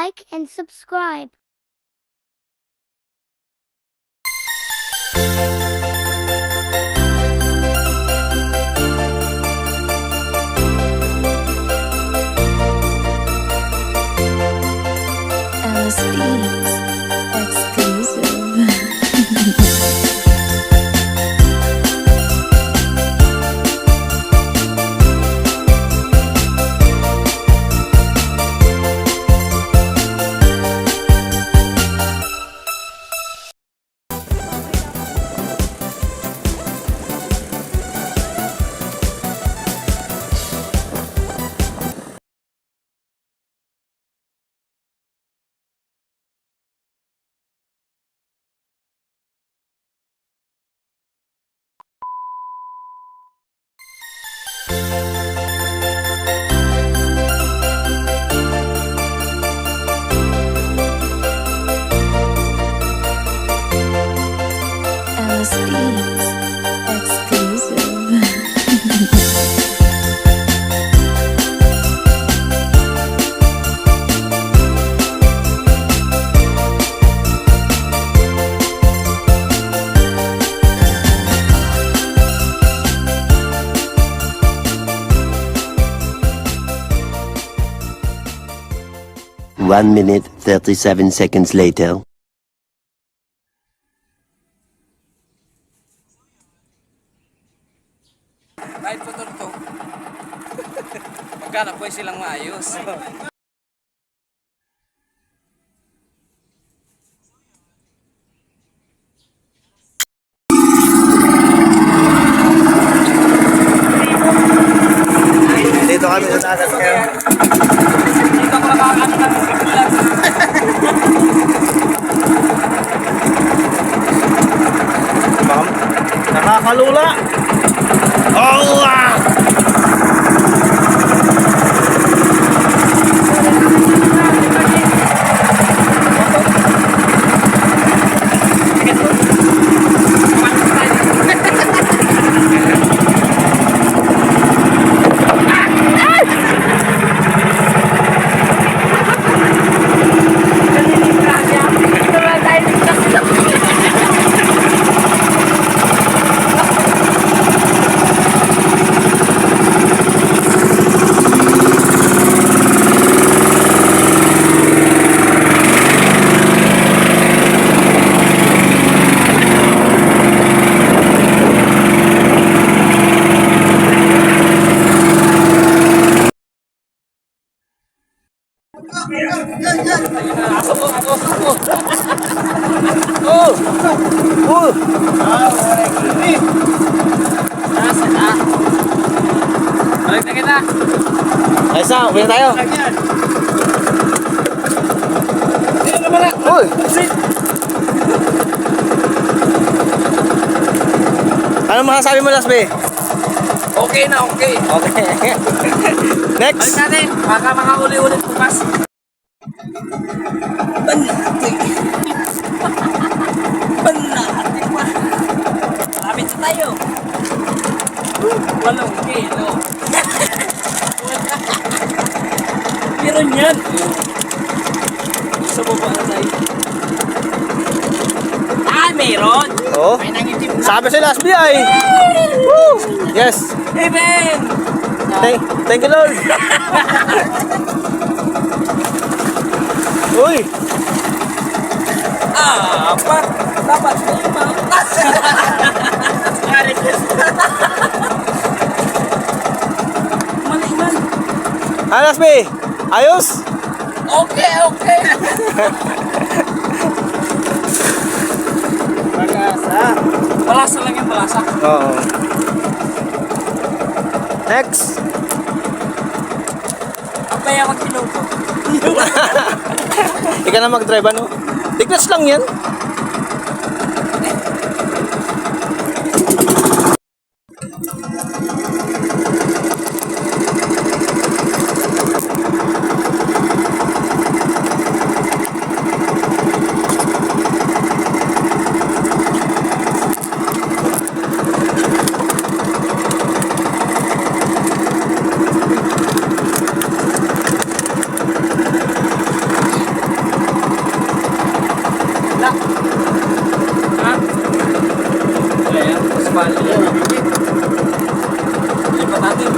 like and subscribe. Alice Beats exclusive. Alice Beats exclusive. One minute, 37 seconds later. Kahit putol to. Magkana po silang maayos. Dito kami sa tatas ngayon. Dito ako nakakano ng simulan. Ma'am, nakakalula. Oh! Oh! Oh! Nasa na. Balik na kita. Ayos na, uwi na tayo. Uy! Ano masasabi mo, Lasbe? Okay na, okay. Okay. Balik Next! natin. Baka makauli-ulit bukas. Banati. Banati pa. Lapit na tayo. 8 kilo. Meron yan. Sa baba na tayo. Ah, meron. Oh, May nangitim na. sabi si Lasbe ay. Woo! Yes! Amen. Thank you, Lord! Uy! Apat. Dapat 5. Mali man. Ah, Lasbe! Ayos! Okay, okay. Magasa! Balasa lang yung balasa. Oo. Next! Ang kaya kong piloto. Ika na mag-drive ano? Tignas lang yan. Ha? Wala yan. Mas mahal yan. Lipat natin.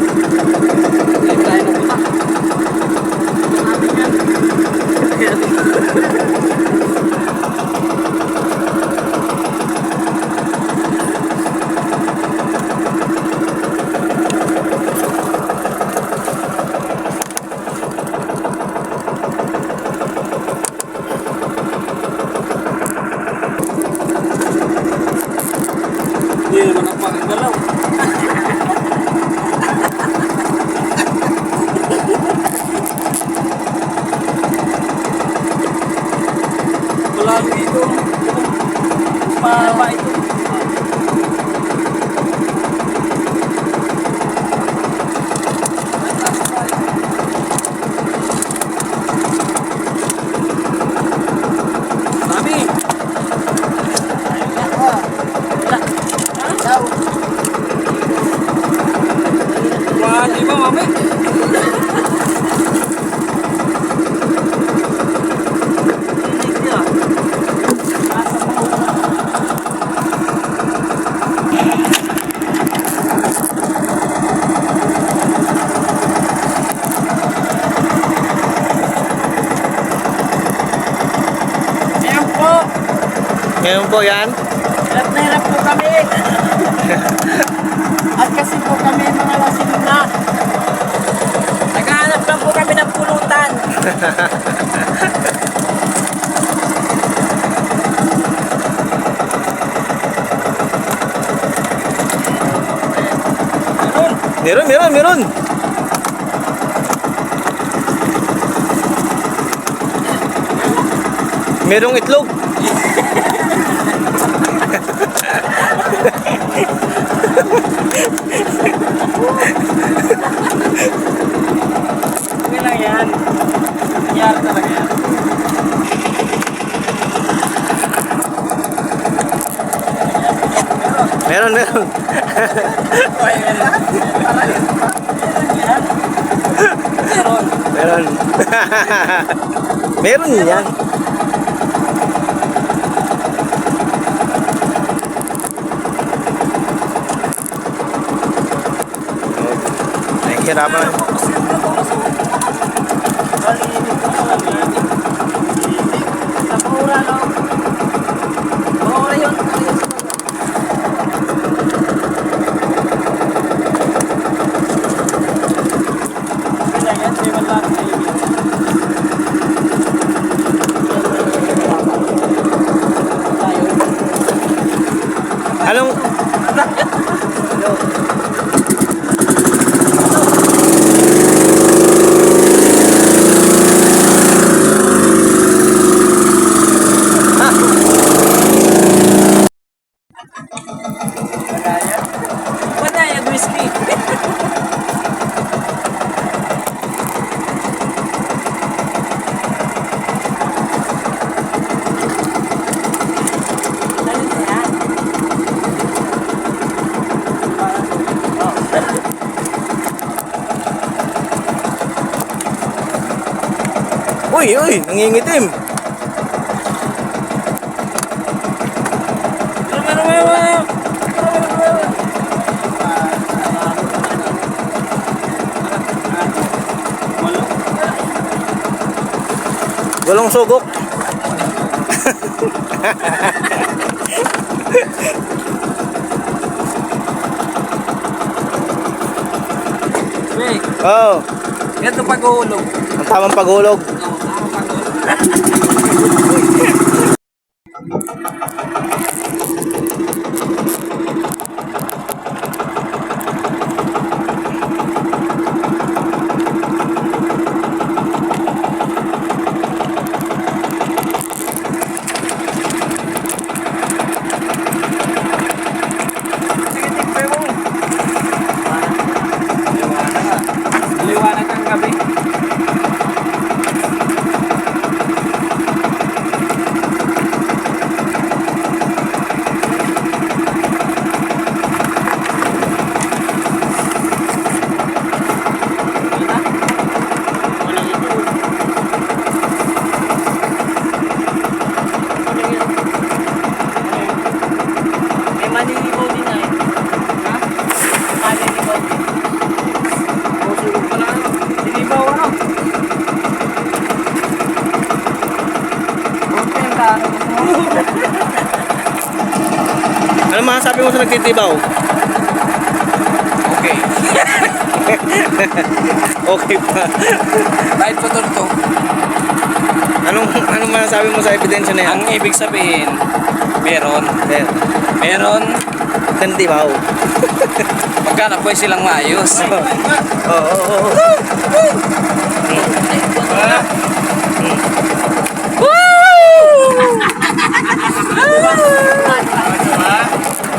Lipat tayo ng buta. Lipat natin yan. Hindi naman ako makagalaw. Wala dito. Mahaba ito. Mami! Wah, di ba, mami? Ayan po. Ngayon po yan. Hirap na hirap po kami. At kasi po kami mga lasing na. Naghahanap lang po kami ng pulutan. Meron. Merong itlog. Okay lang yan. Nangyari talaga yan. Meron. Meron. Meron yan. Nahihirapan. Napura, no? Oo, yun. Kailangan, di ba lang? Anong... Padayan, whiskey. Uy, nangingitim. Walang sugok. Wait, Oh, ganito pag-uulog. ang tamang paghulog. Liwanag ang gabi. Tibaw. Okay. Okay pa. Kahit putol to, Anong masasabi mo sa ebidensya na yan? ang ibig sabihin, meron. Meron, Ten Tibaw. magkano po silang maayos. Oo.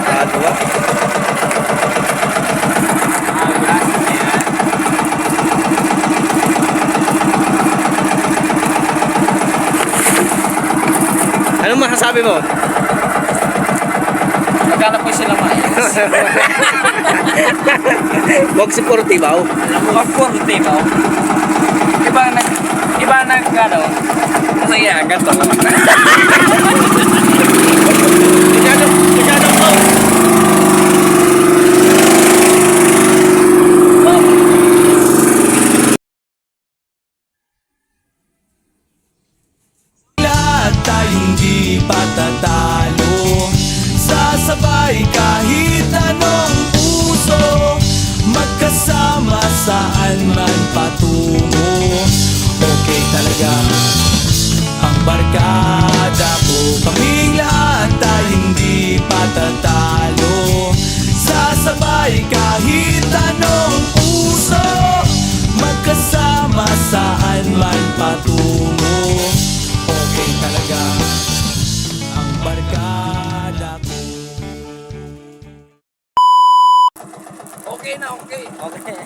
Ano ba? Anong masasabi mo? Magkano po silang maayos. Huwag si Portibaw. Pag-40 ba? Iba nag, ano, masaya agad to. Masyadong po. Lahat tayong di patatalo, sasabay kahit anong puso, magkasama saan man patungo. Okay talaga ang barkada ko, kaming lahat tayong di patatalo, sasabay kahit anong puso, magkasama saan man patungo. Okay talaga ang barkada ko. Okay na, okay. Okay.